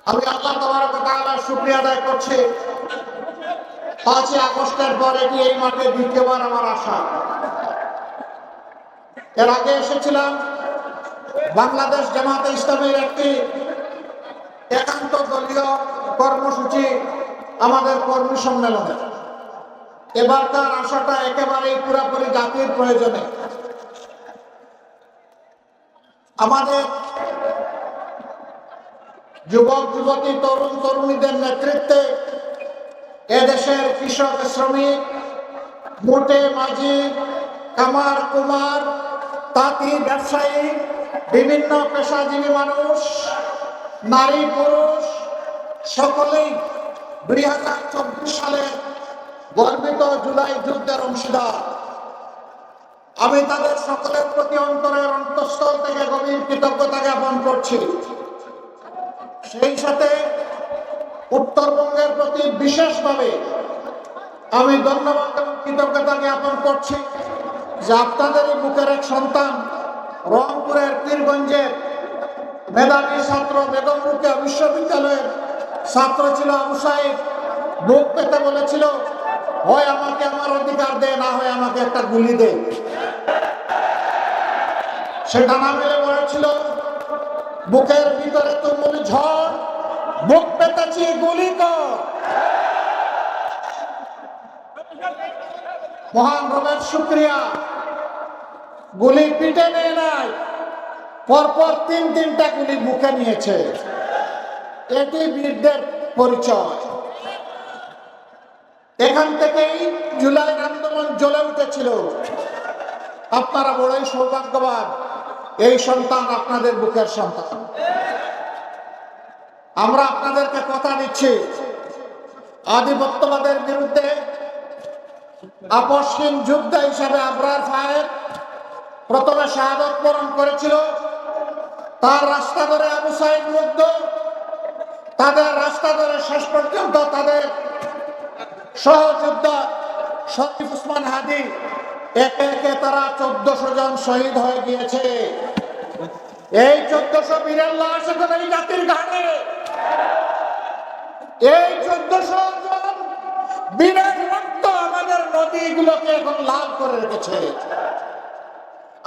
আমি আল্লাহ তাবারক ওয়া তাআলার শুকরিয়া আদায় করছি। 5ই আগস্টের পর এটি এই মাঠে দ্বিতীয়বার আমার আসা। এর আগে এসেছিলাম বাংলাদেশ জামাতে ইসলামীর একটি একান্ত দলীয় কর্মসূচি, আমাদের কর্মী সম্মেলনে। এবারকার আশাটা একেবারেই পুরোপুরি জাতির প্রয়োজনে। আমাদের যুবক যুবতী, তরুণ তরুণীদের নেতৃত্বে এদেশের কৃষক, শ্রমিক, মোটে, মাঝি, কামার, কুমার, তাঁতি, ব্যবসায়ী, বিভিন্ন পেশাজীবী মানুষ, নারী পুরুষ সকলেই 2024 সালের গর্বিত জুলাই যুদ্ধের অংশীদার। আমি তাদের সকলের প্রতি অন্তরের অন্তঃস্থল থেকে গভীর কৃতজ্ঞতা জ্ঞাপন করছি। সেই সাথে উত্তরবঙ্গের প্রতি বিশেষভাবে আমি ধন্যবাদ এবং কৃতজ্ঞতা জ্ঞাপন করছি যে আপনাদেরই বুকের এক সন্তান, রংপুরের পীরগঞ্জের মেধাবী ছাত্র, বেগম রোকেয়া বিশ্ববিদ্যালয়ের ছাত্র ছিল আবু সাইদ, বুক পেতে বলেছিল, হয় আমাকে আমার অধিকার দে, না হয় আমাকে একটা গুলি দে। সেটা না মেলে বলেছিল, বুকের ভিতরে তুমুল ঝড়, বুক পেতেছি, গুলি কর। মহান রবের শুকরিয়া, গুলি পিঠে নেয় নাই, পরপর 3-3টা গুলি মুখে নিয়েছে। এটি বীরদের পরিচয়। এখান থেকেই জুলাই আন্দোলন জ্বলে উঠেছিল। আপনারা বড়ই সৌভাগ্যবান, এই সন্তান আপনাদের বুকের সন্তান। আমরা আপনাদেরকে কথা দিচ্ছি, আধিপত্যবাদের বিরুদ্ধে আপসহীন যুদ্ধ হিসাবে আবরার ফায়েদ প্রথমে শাহাদত বরণ করেছিল। তার রাস্তা ধরে আবু সাইদ মুগ্ধ, তাদের রাস্তা ধরে শেষ পর্যন্ত তাদের সহযোদ্ধা শরীফ ওসমান হাদি, একে একে তারা 1400 জন শহীদ হয়ে গিয়েছে। এই 1400 বীরের লাশ এখন এই জাতির ঘাড়ে। এই 1400 জন বীরের রক্ত আমাদের নদীগুলোকে এখন লাল করে রেখেছে।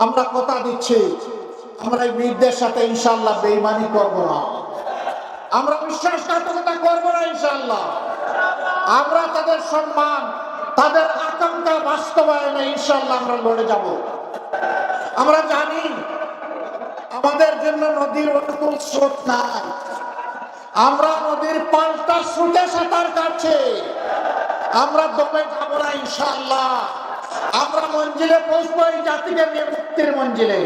আমরা কথা দিচ্ছি, আমরা এই বীরদের সাথে ইনশাআল্লাহ বেঈমানি করব না, আমরা বিশ্বাসঘাতকতা করব না ইনশাআল্লাহ। আমরা তাদের সম্মান, তাদের আকাঙ্ক্ষা বাস্তবায়নে ইনশাআল্লাহ আমরা লড়ে যাব। আমরা জানি আমাদের জন্য নদীর অনুকূল স্রোত নাই, আমরা নদীর পাল্টা স্রোতে সাঁতার কাটছি। আমরা দমে যাব না ইনশাআল্লাহ। আমরা মঞ্জিলে পৌঁছবো, এই জাতিকে নিয়ে মুক্তির মঞ্জিলে।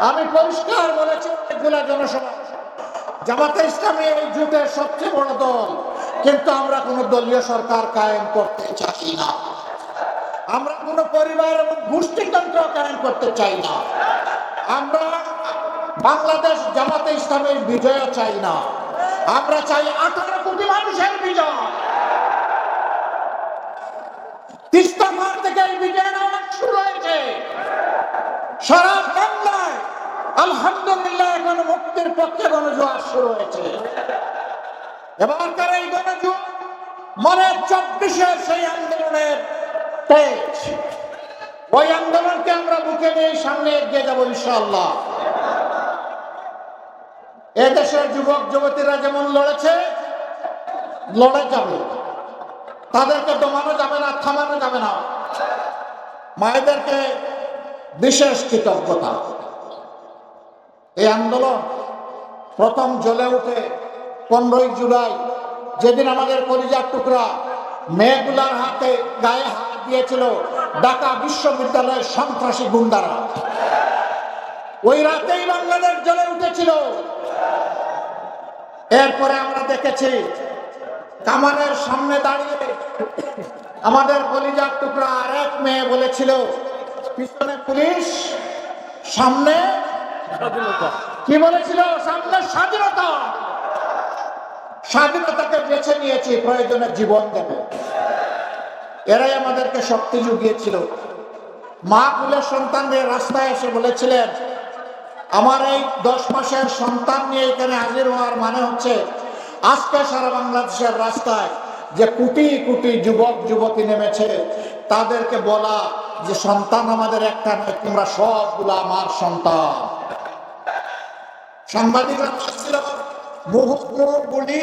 আমি পরিষ্কার বলেছি অনেকগুলো জনসভা, জামাতে ইসলামী এই জোটের সবচেয়ে বড় দল, কিন্তু আমরা কোন দলীয় সরকার কায়েম করতে চাই না। আমরা কোন পরিবার এবং গোষ্ঠীতন্ত্র কায়েম করতে চাই না। আমরা বাংলাদেশ জামাতে ইসলামের বিজয় চাই না, আমরা চাই 18 কোটি মানুষের বিজয়। তিস্তা পার থেকে এই বিজয় নামা শুরু হয়েছে। সারা বাংলায় আলহামদুলিল্লাহ এখন মুক্তির পক্ষে গণজোয়ার শুরু হয়েছে। এবারকার এই গণজোয়ার মানে 24-এর সেই আন্দোলনের তেজ। ওই আন্দোলনকে আমরা বুকে নিয়ে সামনে এগিয়ে যাবো ইনশাআল্লাহ। এদেশের যুবক যুবতীরা যেমন লড়েছে, লড়ে যাবে, তাদেরকে দমানো যাবে না, থামানো যাবে না। মায়েদেরকে বিশেষ কৃতজ্ঞতা। এই আন্দোলন প্রথম জ্বলে উঠে 15ই জুলাই, যেদিন আমাদের কলিজার টুকরা মেয়েগুলার হাতে গায়ে হাত দিয়েছিল ঢাকা বিশ্ববিদ্যালয়ের সন্ত্রাসী গুন্ডারা। ওই রাতেই বাংলাদেশ জ্বলে উঠেছিল। এরপরে আমরা দেখেছি কামানের সামনে দাঁড়িয়ে আমাদের কলিজার টুকরা আরেক মেয়ে বলেছিল, পিছনে পুলিশ, সামনে কি বলেছিল? সামনে স্বাধীনতা। স্বাধীনতাকে বেছে নিয়েছি, প্রয়োজনে জীবন দেবে। এরাই আমাদেরকে শক্তি জুগিয়েছিল। মা কুলের সন্তানদের রাস্তায় এসে বলেছিলেন, আমার এই 10 মাসের সন্তান নিয়ে এখানে হাজির হওয়ার মানে হচ্ছে আজকে সারা বাংলাদেশের রাস্তায় যে কোটি কোটি যুবক যুবতী নেমেছে, তাদেরকে বলা যে সন্তান আমাদের একটা নয়, তোমরা সবগুলো আমার সন্তান। সাংবাদিকরা বলছিল মুহুর্মুহুর্মুনি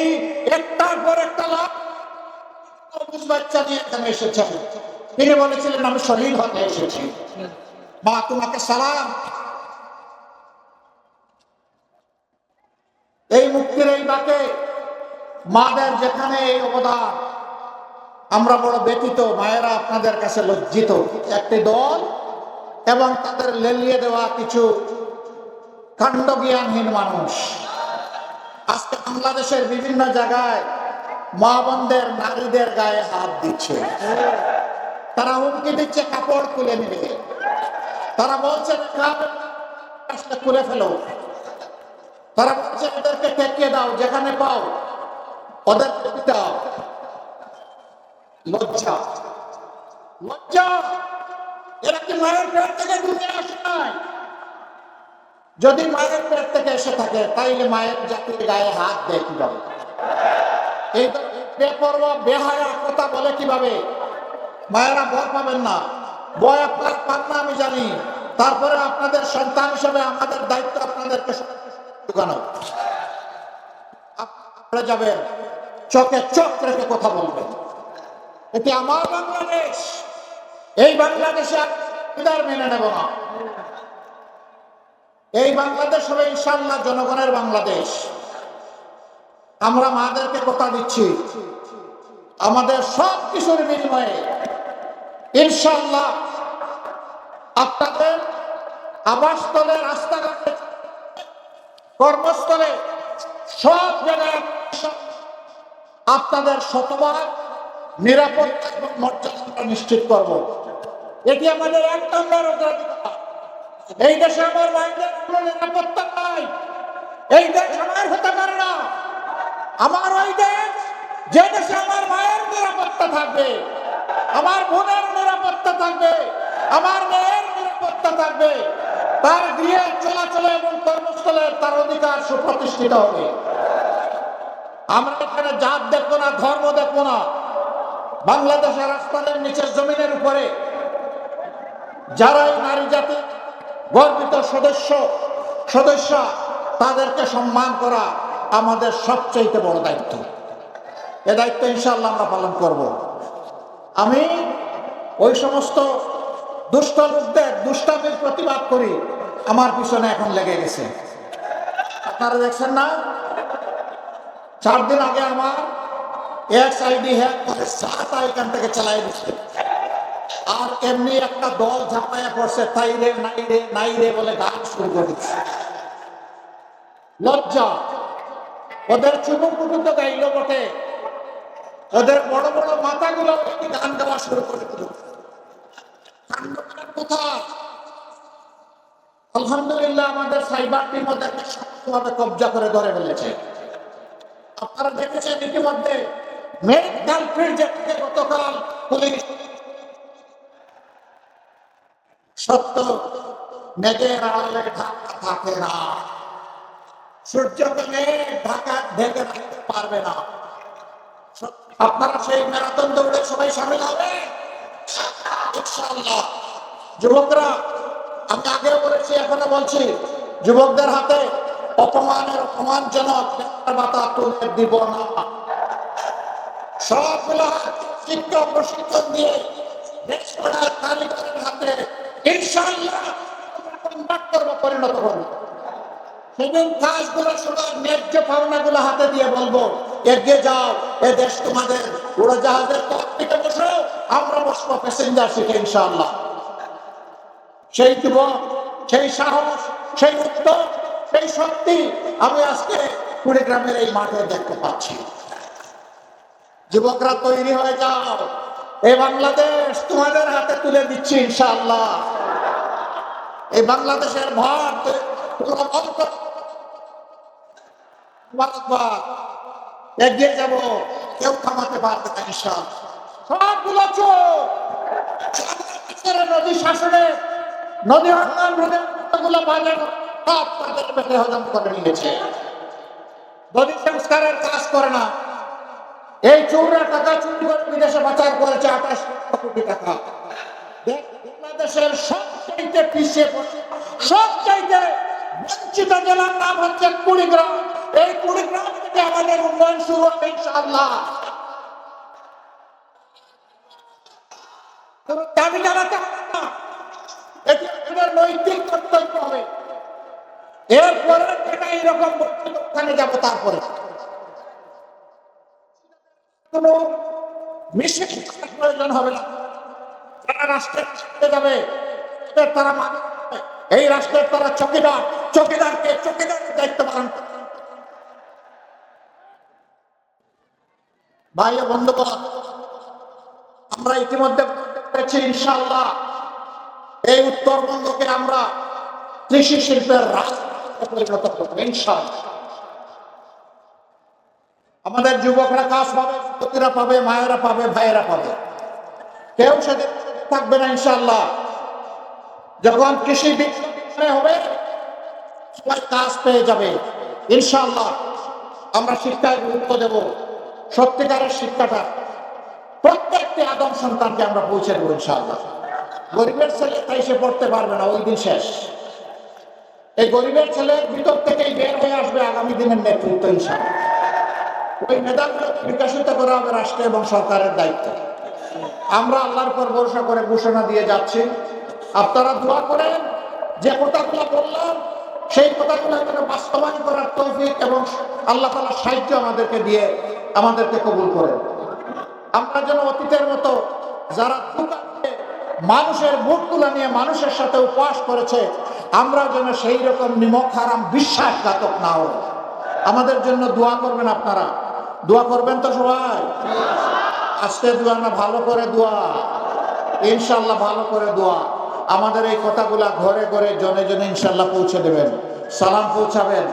একটার পর একটা লাখ বাচ্চা নিয়ে এখানে এসেছেন। তিনি বলেছিলেন আমি শহীদ হতে এসেছি। মা তোমাকে সালাম। এই মুক্তির এই ডাকে মাদের যেখানে এই অবদান, আমরা বড় ব্যতীত, মায়েরা আপনাদের কাছে লজ্জিত। একটি দল এবং তাদের লেলিয়ে দেওয়া কিছু কাণ্ডজ্ঞানহীন মানুষ আজকে বাংলাদেশের বিভিন্ন জায়গায় মা বোনদের, নারীদের গায়ে হাত দিচ্ছে। তারা হুমকি দিচ্ছে কাপড় খুলে নিবে। তারা বলছে খুলে ফেলো। তারা বলছে এদেরকে টেকিয়ে দাও, যেখানে পাও ওদেরকে দাও। লজ্জা, লজ্জা। এরা কি মায়ের পেট থেকে দুনিয়া আসে নাই? যদি মায়ের পেট থেকে এসে থাকে তাইলে মায়ের জাতির গায়ে হাত দেয় কিভাবে? এই বেপরোয়া বেহায়া কথা বলে কিভাবে? মায়েরা ভয় পাবেন না, ভয় আপনার পান না আমি জানি। তারপরে আপনাদের সন্তান হিসেবে আমাদের দায়িত্ব আপনাদেরকে ঢুকানো। আপনারা যাবেন, চোখে চোখ রেখে কথা বলবেন। এটি আমার বাংলাদেশ। এই বাংলাদেশে মেনে নেব না। এই বাংলাদেশ হলো ইনশাআল্লাহ জনগণের বাংলাদেশ। আমরা মাদেরকে কথা দিচ্ছি, আমাদের সব কিছুর বিনিময়ে ইনশাআল্লাহ আপনাদের আবাসস্থলে, রাস্তাঘাটে, কর্মস্থলে, সব জায়গায় আপনাদের শতভাগ নিরাপত্তা এবং মর্যাদা নিশ্চিত করব। এটি আমাদের এক নম্বর অগ্রাধিকার। এই দেশে আমার মায়েদের কোনো নিরাপত্তা নাই। এই দেশ আমার হতে পারে না। আমার ওই দেশ, যে দেশে আমার মায়ের নিরাপত্তা থাকবে, আমার বোনের নিরাপত্তা থাকবে, আমার মেয়ের নিরাপত্তা থাকবে, তার গৃহে চলাচলে এবং কর্মস্থলে তার অধিকার সুপ্রতিষ্ঠিত হবে। আমরা এখানে জাত দেখবো না, ধর্ম দেখবো না। বাংলাদেশের রাস্তার নিচের জমিনের উপরে যারা এই নারী জাতি গর্বিত সদস্য, তাদেরকে সম্মান করা আমাদের সবচেয়ে বড় দায়িত্ব। এ দায়িত্ব ইনশাআল্লাহ আমরা পালন করব। আমি ওই সমস্ত দুষ্ট লোকদের দুষ্টামির প্রতিবাদ করি, আমার পিছনে এখন লেগে গেছে। আপনারা দেখছেন না, 4 দিন আগে আমার এক্সআইডি হ্যাক করে সাতা এখান থেকে চালাই দিচ্ছে। আর এমনি একটা দল ঝাঁপাইয়া পড়ছে, তাই রে নাই রে নাই রে বলে গান শুরু করে দিচ্ছে। লজ্জা। ওদের চুনুপুটু তো গাইল বটে, ওদের বড় বড় মাথাগুলো গান গাওয়া শুরু করে দিল। কোথায়? আলহামদুলিল্লাহ আমাদের সাইবার টিম ওদেরকে শক্তভাবে কবজা করে ধরে ফেলেছে। আপনারা দেখেছেন ইতিমধ্যে মেরিট গার্লফ্রেন্ড যেটাকে গতকাল পুলিশ সত্য মেঘের আড়ালে ঢাকা থাকে না, সূর্যকে মেঘ ঢাকা ঢেকে রাখতে পারবে না। আপনারা সেই ম্যারাথন দৌড়ে সবাই সামিল হবে ইনশাআল্লাহ। যুবকরা, আমি আগেও বলেছি এখনো বলছি, যুবকদের হাতে অপমানজনক বাতা তুলে দিব না। সবগুলো শিক্ষা প্রশিক্ষণ দিয়ে দেশ গড়ার কারিগরের হাতে ইনশাআল্লাহ পরিণত করব। সেদিন কাজগুলো সবার ন্যায্য পাওনাগুলো হাতে দিয়ে বলবো, এগিয়ে যাও, এ দেশ তোমাদের। উড়োজাহাজের ককপিটে বসো, আমরা বসবো প্যাসেঞ্জার সিটে ইনশাআল্লাহ। সেই যুবক, সেই সাহস, সেই উদ্যোগ, সেই শক্তি আমি আজকে কুড়িগ্রামের এই মাঠে দেখতে পাচ্ছি। যুবকরা তৈরি হয়ে যাও, এই বাংলাদেশ তোমাদের হাতে তুলে দিচ্ছি ইনশাআল্লাহ। এই বাংলাদেশের ভাত এগিয়ে যাব, কেউ থামাতে পারবে না ইনশাআল্লাহ। সবগুলো নদী শাসনে, নদী গুলো বাজার সব তাদের পেটে হজম করে নিয়েছে। নদী সংস্কারের কাজ করে না। এই চোররা টাকা চুরি করে বিদেশে পাচার করেছে 28 কোটি টাকা। বাংলাদেশের সবচাইতে পিছিয়ে সবচাইতে বঞ্চিত জেলার নাম হচ্ছে কুড়িগ্রাম। এই কুড়িগ্রাম থেকে আমাদের উন্নয়ন শুরু হবে ইনশাআল্লাহ। দাবি জানাতে হবে না, এটি আমাদের নৈতিক কর্তব্য হবে। এরপরে এটা এইরকম ওখানে যাবো, তারপরে কোন মিশন প্রয়োজন হবে না। তারা রাষ্ট্রের যাবে, তারা মানুষ, এই রাষ্ট্রের তারা চকিদার, চকিদারকে চকিদারের দায়িত্ব পালন করে। ভাই ও বন্ধুগণ, আমরা ইতিমধ্যে পেরেছি ইনশাআল্লাহ এই উত্তরবঙ্গকে আমরা কৃষি শিল্পের রাষ্ট্রে পরিণত করবো ইনশাআল্লাহ। আমাদের যুবকরা কাজ পাবে, যুবতীরা পাবে, মায়েরা পাবে, ভাইয়েরা পাবে, কেউ সেদিন থাকবে না ইনশাআল্লাহ। যখন কৃষি বিজ্ঞান হবে সবাই কাজ পেয়ে যাবে ইনশাআল্লাহ। আমরা শিক্ষায় গুরুত্ব দেব, সত্যিকারের শিক্ষাটা প্রত্যেকটি আদম সন্তানকে আমরা পৌঁছে দেবো ইনশাআল্লাহ। গরিবের ছেলে তাই সে পড়তে পারবে না, ওই দিন শেষ। এই গরিবের ছেলে ভিতর থেকেই বের হয়ে আসবে আগামী দিনের নেতৃত্ব ইনশাআল্লাহ। ওই মেধাগুলোকে বিকশিত করা হবে রাষ্ট্র এবং সরকারের দায়িত্ব। আমরা আল্লাহর উপর ভরসা করে ঘোষণা দিয়ে যাচ্ছি, আপনারা দোয়া করেন যে কথাগুলো বললাম সেই কথাগুলো বাস্তবায়ন করার তৌফিক এবং আল্লাহ তাআলার সাহায্য আমাদেরকে দিয়ে আমাদেরকে কবুল করেন। আমরা যেন অতীতের মতো যারা মানুষের ভোট তুলে নিয়ে মানুষের সাথে উপহাস করেছে, আমরা যেন সেই রকম নিমক হারাম বিশ্বাসঘাতক না হই। আমাদের জন্য দোয়া করবেন, আপনারা দোয়া করবেন তো সবাই? আজকে দোয়া না, ভালো করে দোয়া ইনশাআল্লাহ, ভালো করে দোয়া। আমাদের এই কথাগুলা ঘরে ঘরে জনে জনে ইনশাআল্লাহ পৌঁছে দেবেন, সালাম পৌঁছাবেন।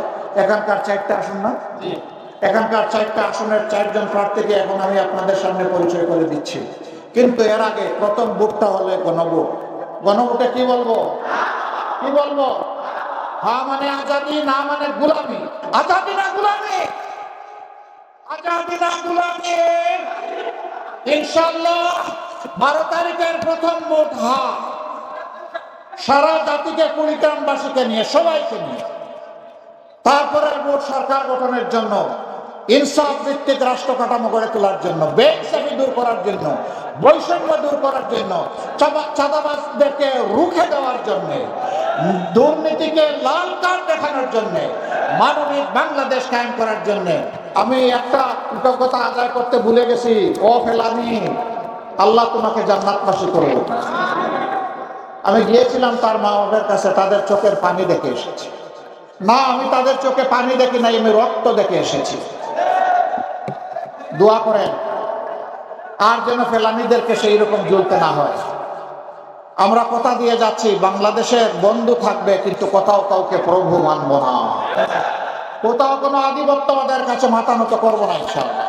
এখানকার 4টা আসন না, এখানকার 4টা আসনের 4 জন প্রার্থীকে এখন আমি আপনাদের সামনে পরিচয় করে দিচ্ছি। কিন্তু এর আগে প্রথম ভোটটা হলে গণভোট। গণভোটে কি বলবো? কি বলবো? হ্যাঁ মানে আজাদি, না মানে গোলামি। আজাদি না গোলামি, আজাদি না গোলামি। ইনশাআল্লাহ 12 তারিখের প্রথম ভোট হ্যাঁ, সারা জাতিকে, কুড়িগ্রামবাসীকে নিয়ে, সবাইকে নিয়ে। তারপরে ভোট সরকার গঠনের জন্য, ইনসাফ ভিত্তিক রাষ্ট্র কাঠামো গড়ে তোলার জন্য, বেইনসাফি দূর করার জন্য, বৈষম্য দূর করার জন্য, চাঁদাবাজদেরকে রুখে দেওয়ার জন্য, দুর্নীতিকে লাল কার্ড দেখানোর জন্য, মানবিক বাংলাদেশ কায়েম করার জন্য। আমি একটা কৃতজ্ঞতা আদায় করতে ভুলে গেছি। ও ফেলানি, আল্লাহ তোমাকে জান্নাতবাসী করবে। আমি গিয়েছিলাম তার মা বাবার কাছে, তাদের চোখের পানি দেখে এসেছি। না, আমি তাদের চোখে পানি দেখি নাই, আমি রক্ত দেখে এসেছি। দোয়া করেন আর যেন ফেলানিদেরকে সেই রকম জ্বলতে না হয়। আমরা কথা দিয়ে যাচ্ছি বাংলাদেশের বন্ধু থাকবে, কিন্তু কোথাও কাউকে প্রভু মানব না, কোথাও কোনো আধিপত্যবাদের কাছে মাথা নত করবো না ইনশাআল্লাহ।